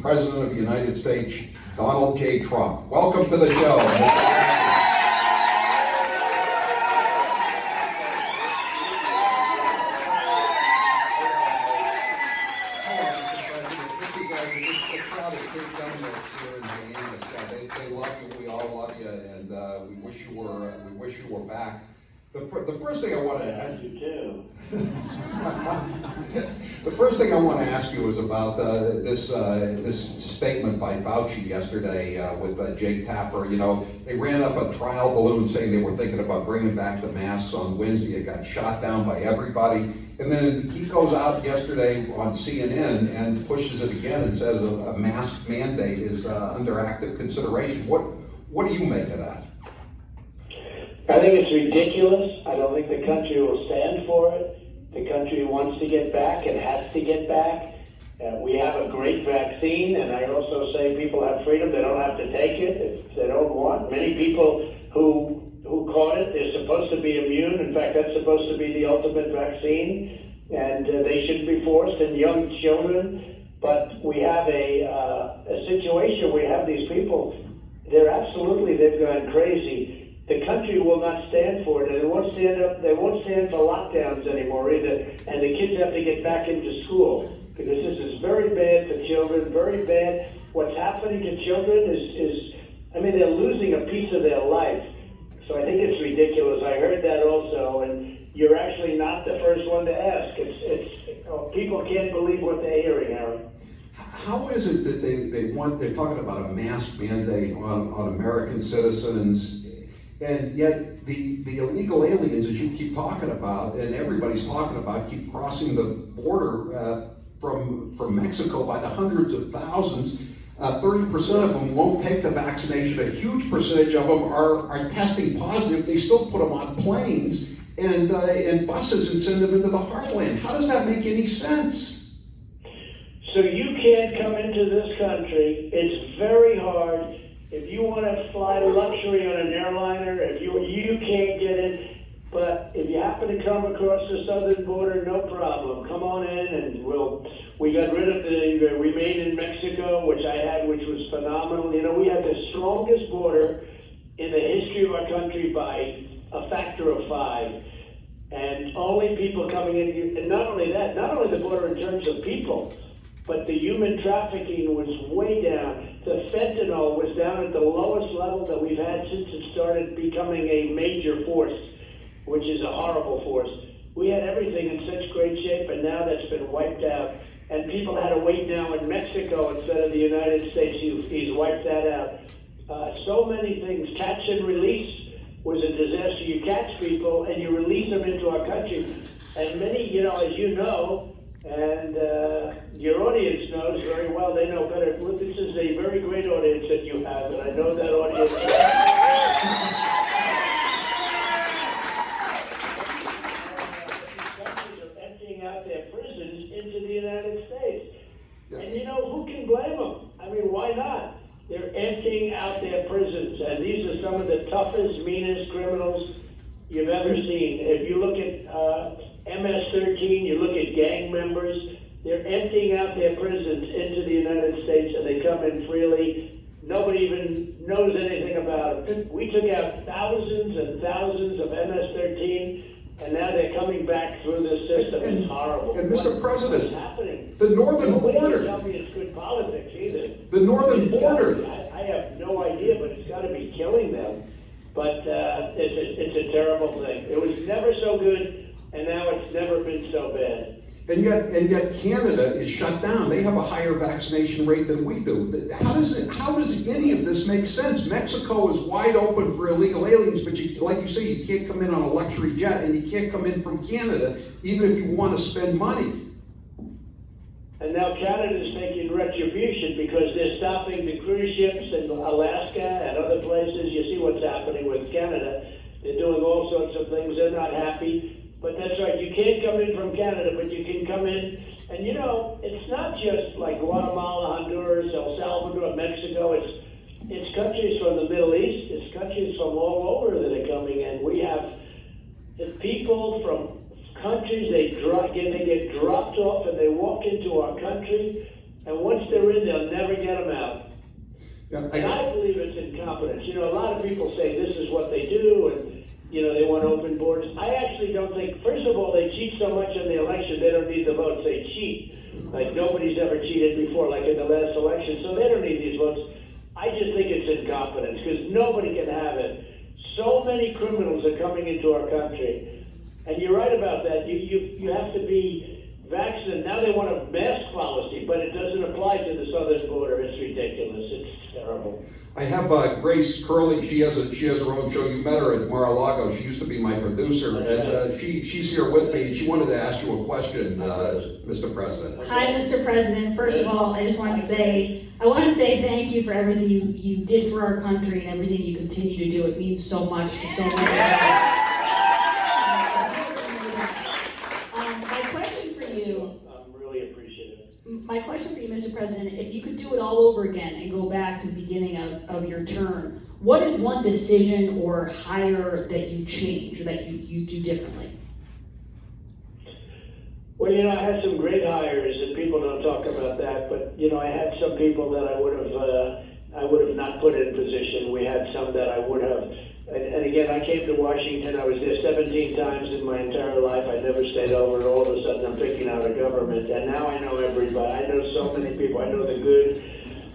President of the United States, Donald J. Trump. Welcome to the show. They love you. We all love you, and we wish you were back. The first thing I want to ask you too. The first thing I want to ask you is about this statement by Fauci yesterday with Jake Tapper. You know, they ran up a trial balloon saying they were thinking about bringing back the masks on Wednesday. It got shot down by everybody. And then he goes out yesterday on CNN and pushes it again and says a mask mandate is under active consideration. What do you make of that? I think it's ridiculous. I don't think the country will stand for it. The country wants to get back and has to get back. We have a great vaccine, and I also say people have freedom. They don't have to take it if they don't want. Many people who caught it, they're supposed to be immune. In fact, that's supposed to be the ultimate vaccine, and they shouldn't be forced, and young children. But we have a situation where we have these people, they've gone crazy. The country will not stand for it, and they won't stand for lockdowns anymore either, and the kids have to get back into school, because this is very bad for children, very bad. What's happening to children is they're losing a piece of their life. So I think it's ridiculous. I heard that also, and you're actually not the first one to ask. People can't believe what they're hearing, Aaron. How is it that they're talking about a mask mandate on American citizens, and yet the illegal aliens, as you keep talking about, and everybody's talking about, keep crossing the border from Mexico by the hundreds of thousands. 30% of them won't take the vaccination. A huge percentage of them are testing positive. They still put them on planes and buses and send them into the heartland. How does that make any sense? So you can't come into this country. It's very hard. If you want to fly luxury on an airliner, you can't get in. But if you happen to come across the southern border, no problem. Come on in, and we got rid of the remain in Mexico, which I had, which was phenomenal. You know, we had the strongest border in the history of our country by a factor of 5. And only people coming in, and not only that, not only the border in terms of people, but the human trafficking was way down. The fentanyl was down at the lowest level that we've had since it started becoming a major force, which is a horrible force. We had everything in such great shape, and now that's been wiped out. And people had to wait now in Mexico instead of the United States. He's wiped that out. So many things. Catch and release was a disaster. You catch people and you release them into our country. And many, as you know, and your audience knows very well, they know better. This is a very great audience that you have, and I know that audience. Countries are emptying out their prisons into the United States. Yes. And who can blame them? Why not? They're emptying out their prisons, and these are some of the toughest, meanest criminals you've ever seen. If you look at MS-13, you look at gang members, they're emptying out their prisons into the United States, and they come in freely. Nobody even knows anything about it. We took out thousands and thousands of MS-13, and now they're coming back through the system. It's horrible. And Mr. President, what's happening? The northern border. Nobody can tell me it's good politics either. The northern border. I have no idea, but it's got to be killing them. But it's a terrible thing. It was never so good, and now it's never been so bad. And yet Canada is shut down. They have a higher vaccination rate than we do. How does any of this make sense? Mexico is wide open for illegal aliens, but like you say, you can't come in on a luxury jet, and you can't come in from Canada, even if you want to spend money. And now Canada's taking retribution because they're stopping the cruise ships in Alaska and other places. You see what's happening with Canada. They're doing all sorts of things. They're not happy. But that's right, you can't come in from Canada, but you can come in. And it's not just like Guatemala, Honduras, El Salvador, Mexico. It's countries from the Middle East. It's countries from all over that are coming in. We have the people from countries, they get dropped off and they walk into our country. And once they're in, they'll never Yeah, And I believe it's incompetence. You know, a lot of people say this is what they do, and, you know, they want open borders. I actually don't think, first of all, they cheat so much in the election, they don't need the votes, they cheat. Like nobody's ever cheated before, like in the last election, so they don't need these votes. I just think it's incompetence, because nobody can have it. So many criminals are coming into our country, and you're right about that. You have to be vaccinated. Now they want a mask policy, but it doesn't apply to the southern border. It's ridiculous. It's terrible. I have Grace Curley. She has her own show. You met her at Mar-a-Lago. She used to be my producer, and she's here with me. She wanted to ask you a question, Mr. President. Hi, Mr. President. First of all, I just want to say thank you for everything you did for our country and everything you continue to do. It means so much to so many of us. My question for you, Mr. President, if you could do it all over again and go back to the beginning of your term, what is one decision or hire that you change or that you do differently? Well, you know, I had some great hires, and people don't talk about that, but, you know, I had some people that I would have not put in position. We had some that I would have. And again, I came to Washington. I was there 17 times in my entire life. I never stayed over, and all of a sudden I'm picking out a government. And now I know everybody. I know so many people. I know the good,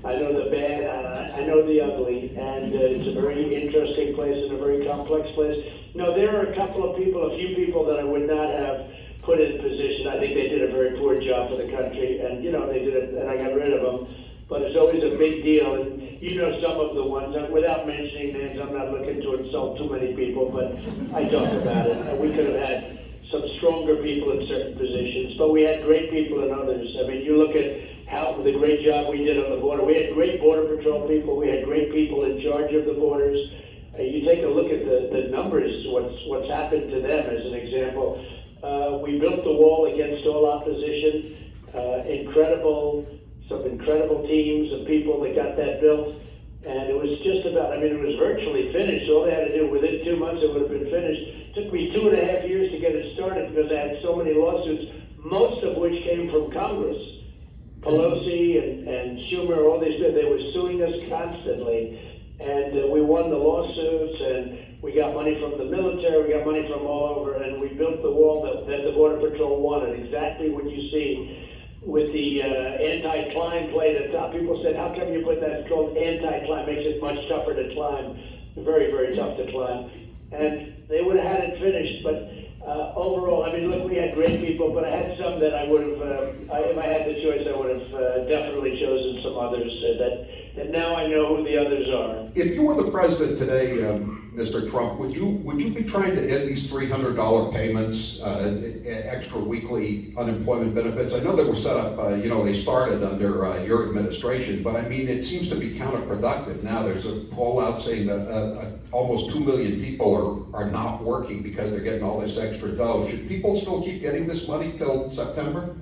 I know the bad, I know the ugly. And it's a very interesting place and a very complex place. No, there are a few people that I would not have put in position. I think they did a very poor job for the country. And, you know, they did it, and I got rid of them. But it's always a big deal, and you know some of the ones, without mentioning names, I'm not looking to insult too many people, but I talk about it. And we could have had some stronger people in certain positions, but we had great people in others. I mean, you look at how the great job we did on the border. We had great Border Patrol people. We had great people in charge of the borders. You take a look at the numbers, what's happened to them as an example. We built the wall against all opposition. Some incredible teams of people that got that built, and it was just about, I mean, it was virtually finished. All they had to do, within 2 months, it would have been finished. It took me 2.5 years to get it started because I had so many lawsuits, most of which came from Congress. Pelosi and Schumer, all these, they were suing us constantly, and we won the lawsuits, and we got money from the military, we got money from all over, and we built the wall that the Border Patrol wanted, exactly what you see with the anti-climb plate at the top. People said, how come you put that? It's called anti-climb, makes it much tougher to climb, very, very tough to climb. And they would have had it finished, but overall, I mean, look, we had great people, but I had some that I would have, if I had the choice, I would have definitely chosen some others that now I know who the others are. If you were the president today, Mr. Trump, would you be trying to end these $300 payments, extra weekly unemployment benefits? I know they were set up, they started under your administration, but I mean, it seems to be counterproductive. Now there's a poll out saying that almost 2 million people are not working because they're getting all this extra dough. Should people still keep getting this money till September?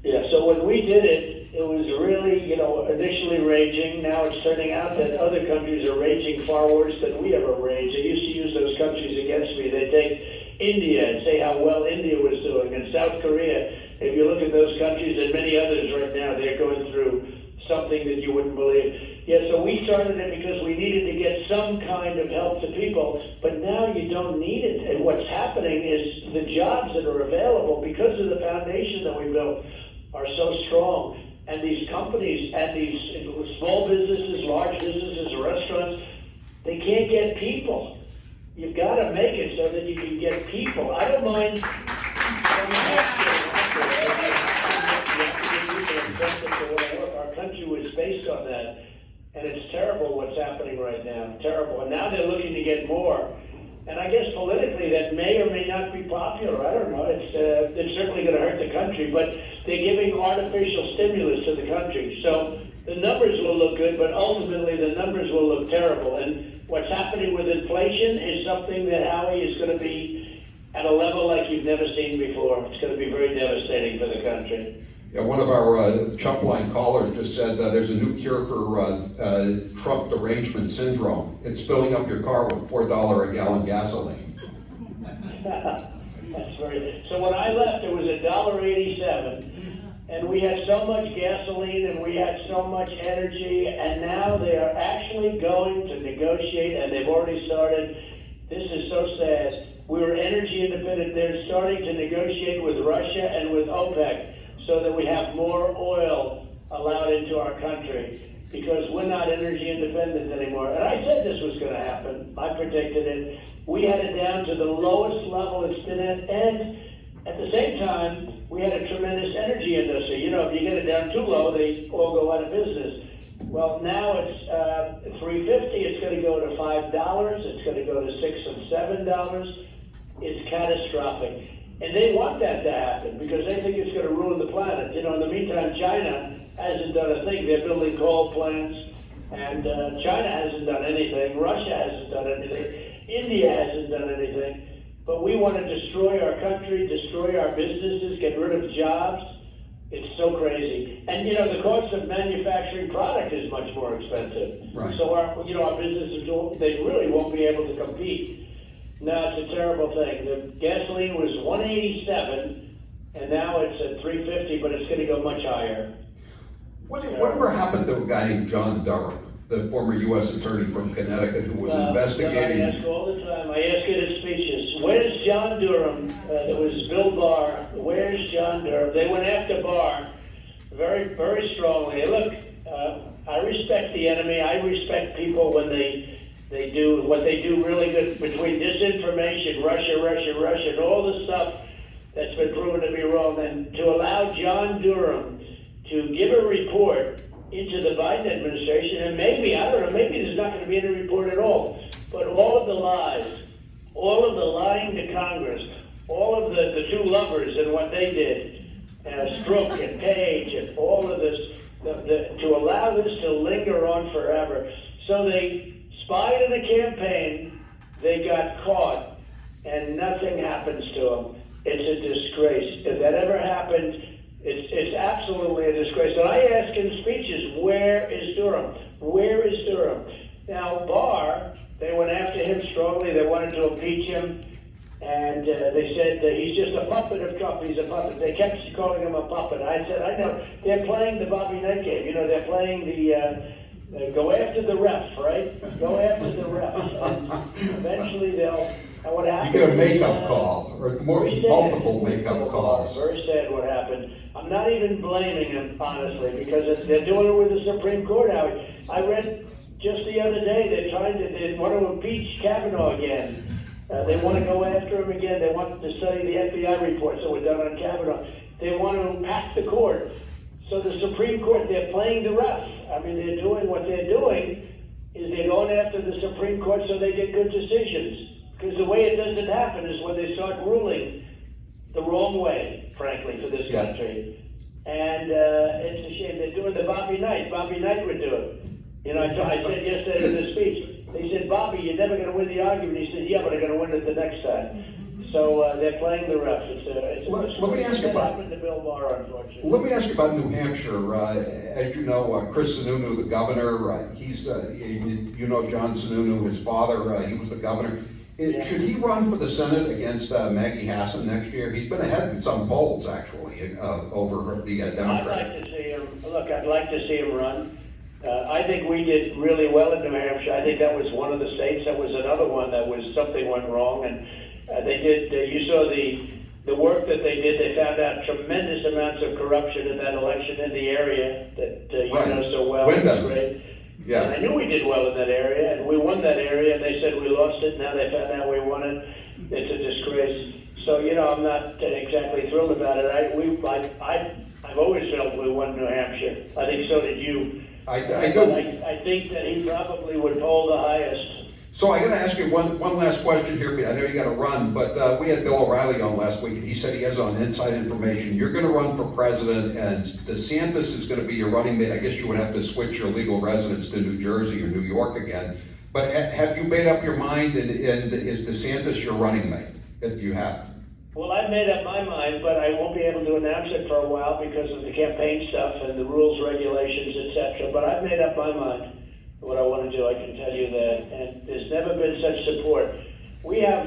Yeah, so when we did it, it was really, initially raging. Now it's turning out that other countries are raging far worse than we ever raged. They used to use those countries against me. They take India and say how well India was doing, and South Korea. If you look at those countries and many others right now, they're going through something that you wouldn't believe. Yeah, so we started it because we needed to get some kind of help to people, but now you don't need it. And what's happening is the jobs that are available because of the foundation that we built are so strong. And these companies and these small businesses, large businesses, restaurants, they can't get people. You've got to make it so that you can get people. I don't mind. Our country was based on that, and it's terrible what's happening right now. Terrible. And now they're looking to get more. And I guess politically that may or may not be popular. I don't know. It's certainly going to hurt the country, but they're giving artificial stimulus to the country. So the numbers will look good, but ultimately the numbers will look terrible. And what's happening with inflation is something that, Howie, is going to be at a level like you've never seen before. It's going to be very devastating for the country. Yeah, one of our Chump Line callers just said there's a new cure for Trump derangement syndrome. It's filling up your car with $4 a gallon gasoline. That's very. So when I left, it was $1.87, and we had so much gasoline and we had so much energy, and now they are actually going to negotiate, and they've already started. This is so sad. We were energy independent. They're starting to negotiate with Russia and with OPEC so that we have more oil allowed into our country, because we're not energy independent anymore. And I said this was going to happen. I predicted it. We had it down to the lowest level it's been at, and at the same time, we had a tremendous energy industry. You know, if you get it down too low, they all go out of business. Well, now it's $3.50. It's going to go to $5. It's going to go to $6 and $7. It's catastrophic. And they want that to happen because they think it's going to ruin the planet. You know, in the meantime, China hasn't done a thing. They're building coal plants, and China hasn't done anything. Russia hasn't done anything. India hasn't done anything. But we want to destroy our country, destroy our businesses, get rid of jobs. It's so crazy. And, you know, the cost of manufacturing product is much more expensive. Right. So our businesses, they really won't be able to compete. No, it's a terrible thing. The gasoline was $1.87, and now it's at $3.50, but it's going to go much higher. Whatever happened to a guy named John Durham, the former U.S. attorney from Connecticut who was investigating? I ask all the time. I ask it in speeches. Where's John Durham? It was Bill Barr. Where's John Durham? They went after Barr very, very strongly. Look, I respect the enemy. I respect people when they do what they do really good, between disinformation, Russia, and all the stuff that's been proven to be wrong. And to allow John Durham to give a report into the Biden administration, and maybe, I don't know, maybe there's not going to be any report at all, but all of the lies, all of the lying to Congress, all of the two lovers and what they did, Strzok and Page and all of this, to allow this to linger on forever. So they spied in a campaign, they got caught, and nothing happens to them. It's a disgrace. If that ever happened, it's absolutely a disgrace. And I ask in speeches, where is Durham? Where is Durham? Now, Barr, they went after him strongly. They wanted to impeach him. And they said that he's just a puppet of Trump. He's a puppet. They kept calling him a puppet. I said, I know. They're playing the Bobby Knight game. You know, they're playing the go after the ref, right? Go after the ref. And eventually they'll... And what happened? You get a makeup call, or multiple makeup calls. Very sad what happened. I'm not even blaming him, honestly, because they're doing it with the Supreme Court now. I read just the other day they want to impeach Kavanaugh again. They want to go after him again. They want to study the FBI reports that were done on Kavanaugh. They want to pack the court. So the Supreme Court, they're playing the ref. I mean, they're doing what they're doing is they're going after the Supreme Court so they get good decisions. Because the way it doesn't happen is when they start ruling the wrong way, frankly, for this country. And it's a shame. They're doing the Bobby Knight. Bobby Knight would do it. You know, I said yesterday in the speech, they said, Bobby, you're never going to win the argument. He said, yeah, but I'm going to win it the next time. So they're playing the ref. Let me ask you about... happened to Bill Barr, unfortunately. Let me ask you about New Hampshire. As you know, Chris Sununu, the governor, he's, you know John Sununu, his father, he was the governor. Should he run for the Senate against Maggie Hassan next year? He's been ahead in some polls, actually, over the Democrat. I'd like to see him. Look, I'd like to see him run. I think we did really well in New Hampshire. I think that was one of the states. That was another one that was something went wrong, and they did. You saw the work that they did. They found out tremendous amounts of corruption in that election in the area that you know so well. Wyndham. Great. Yeah. And I knew we did well in that area, and we won that area, and they said we lost it. Now they found out we won it. It's a disgrace. So, you know, I'm not exactly thrilled about it. I've always felt we won New Hampshire. I think so did you. I think that he probably would poll the highest. So I got to ask you one last question here. I know you got to run, but we had Bill O'Reilly on last week, and he said he has on inside information. You're going to run for president, and DeSantis is going to be your running mate. I guess you would have to switch your legal residence to New Jersey or New York again. But have you made up your mind, and is DeSantis your running mate, if you have? Well, I've made up my mind, but I won't be able to announce it for a while because of the campaign stuff and the rules, regulations, etc. But I've made up my mind what I want to do. I can tell you that. And there's never been such support. We have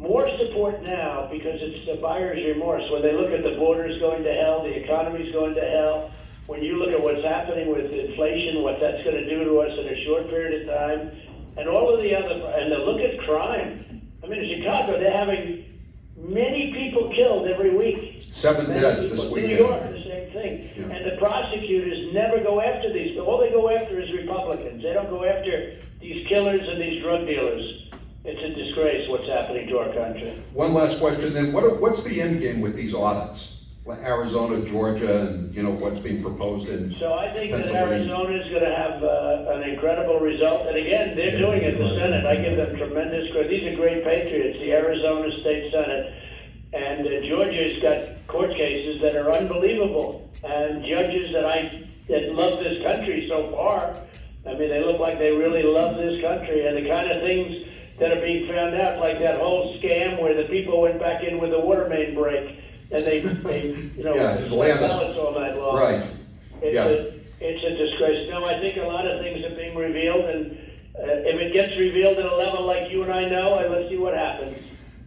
more support now because it's the buyer's remorse. When they look at the borders going to hell, the economy's going to hell, when you look at what's happening with inflation, what that's going to do to us in a short period of time, and all of the other, and then look at crime. I mean, in Chicago, they're having many people killed every week. 7 dead this In weekend. New York, the same thing. Yeah. And the prosecutors never go after these. All they go after is Republicans. They don't go after these killers and these drug dealers. It's a disgrace what's happening to our country. One last question then, what's the end game with these audits? Like Arizona, Georgia, and what's being proposed in So I think that Pennsylvania. Arizona is going to have an incredible result. And again, they're doing it, the Senate. I give them tremendous credit. These are great patriots, the Arizona State Senate. And Georgia's got court cases that are unbelievable. And judges that love this country so far. I mean, they look like they really love this country. And the kind of things that are being found out, like that whole scam where the people went back in with the water main break. And they Yeah, the land- ballots all night long. Right. It's a disgrace. No, I think a lot of things are being revealed, and if it gets revealed at a level like you and I know, let's see what happens.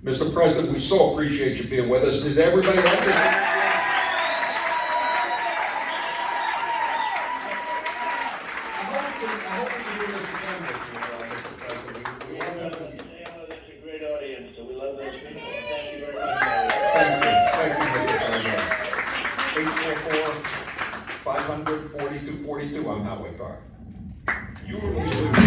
Mr. President, we so appreciate you being with us. Did everybody like this? That's a great audience, so we love those people. Thank you very much. Thank you, Mr. President. 844-500-4242, I'm Howie Carr.